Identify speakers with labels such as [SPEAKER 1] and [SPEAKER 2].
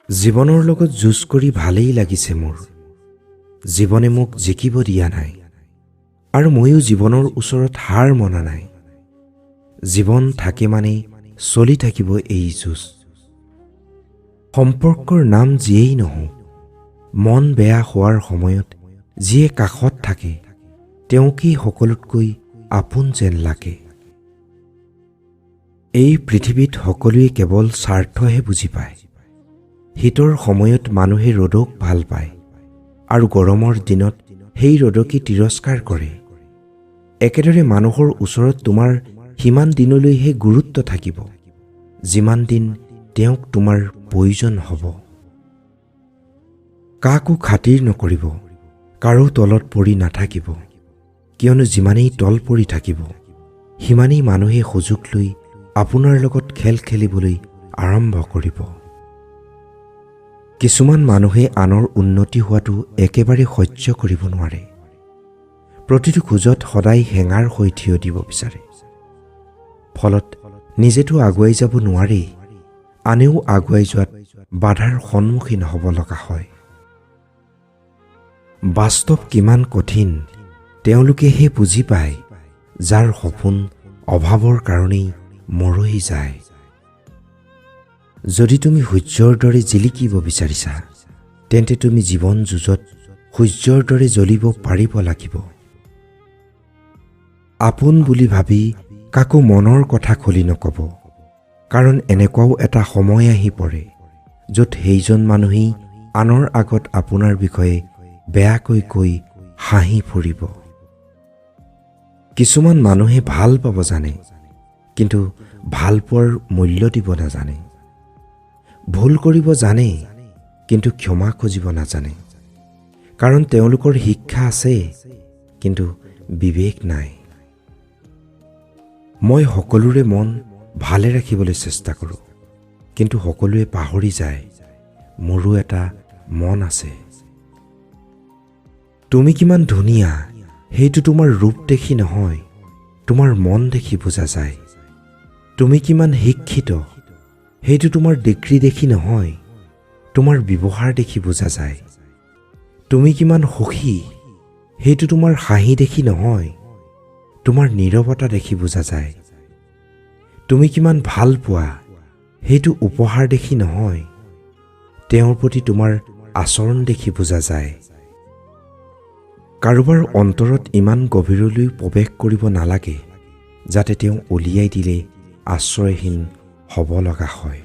[SPEAKER 1] জীৱনৰ লগত যুঁজ কৰি ভালেই লাগিছে মোৰ। জীৱনে মোক জিকিব দিয়া নাই আৰু ময়ো জীৱনৰ ওচৰত হাৰ মনা নাই। জীৱন থাকে মানে চলি থাকিব এই যুঁজ। সম্পৰ্কৰ নাম যিয়েই নহওক, মন বেয়া হোৱাৰ সময়ত যিয়ে কাষত থাকে তেওঁকেই সকলোতকৈ আপোন যেন লাগে। এই পৃথিৱীত সকলোৱে কেৱল স্বাৰ্থহে বুজি পায়। শীতৰ সময়ত মানুহে ৰ'দক ভাল পায় আৰু গৰমৰ দিনত সেই ৰ'দকে তিৰস্কাৰ কৰে। একেদৰে মানুহৰ ওচৰত তোমাৰ সিমান দিনলৈহে গুৰুত্ব থাকিব যিমান দিন তেওঁক তোমাৰ প্ৰয়োজন হ'ব। কাকো খাতিৰ নকৰিব, কাৰো তলত পৰি নাথাকিব, কিয়নো যিমানেই তল পৰি থাকিব সিমানেই মানুহে সুযোগ লৈ আপোনাৰ লগত খেল খেলিবলৈ আৰম্ভ কৰিব। কিছুমান মানুহে আনৰ উন্নতি হোৱাটো একেবাৰে সহ্য কৰিব নোৱাৰে। প্ৰতিটো খোজত সদায় হেঙাৰ হৈ থিয় দিব বিচাৰে। ফলত নিজেতো আগুৱাই যাব নোৱাৰে, আনেও আগুৱাই যোৱাত বাধাৰ সন্মুখীন হ'ব লগা হয়। বাস্তৱ কিমান কঠিন তেওঁলোকেহে বুজি পায়, যাৰ সপোন অভাৱৰ কাৰণেই মৰহি যায়। যদি তুমি সূৰ্যৰ দৰে জিলিকিব বিচাৰিছা, তেন্তে তুমি জীৱন যুঁজত সূৰ্যৰ দৰে জ্বলিব পাৰিব লাগিব। আপোন বুলি ভাবি কাকো মনৰ কথা খুলি নক'ব, কাৰণ এনেকুৱাও এটা সময় আহি পৰে য'ত সেইজন মানুহেই আনৰ আগত আপোনাৰ বিষয়ে বেয়াকৈ কৈ হাঁহি ফুৰিব। কিছুমান মানুহে ভাল পাব জানে, কিন্তু ভাল পোৱাৰ মূল্য দিব নাজানে। ভুল কৰিব জানে, কিন্তু ক্ষমা খুজিব নাজানে, কাৰণ তেওঁলোকৰ শিক্ষা আছে কিন্তু বিবেক নাই। মই সকলোৰে মন ভালে ৰাখিবলৈ চেষ্টা কৰোঁ, কিন্তু সকলোৱে পাহৰি যায় মোৰো এটা মন আছে। তুমি কিমান ধুনীয়া সেইটো তোমাৰ ৰূপ দেখি নহয়, তোমাৰ মন দেখি বুজা যায়। তুমি কিমান শিক্ষিত সেইটো তোমাৰ ডিগ্ৰী দেখি নহয়, তোমাৰ ব্যৱহাৰ দেখি বুজা যায়। তুমি কিমান সুখী সেইটো তোমাৰ হাঁহি দেখি নহয়, তোমাৰ নীৰৱতা দেখি বুজা যায়। তুমি কিমান ভাল পোৱা সেইটো উপহাৰ দেখি নহয়, তেওঁৰ প্ৰতি তোমাৰ আচৰণ দেখি বুজা যায়। কাৰোবাৰ অন্তৰত ইমান গভীৰলৈ প্ৰৱেশ কৰিব নালাগে যাতে তেওঁ উলিয়াই দিলে আশ্ৰয়হীন হ'ব লগা হয়।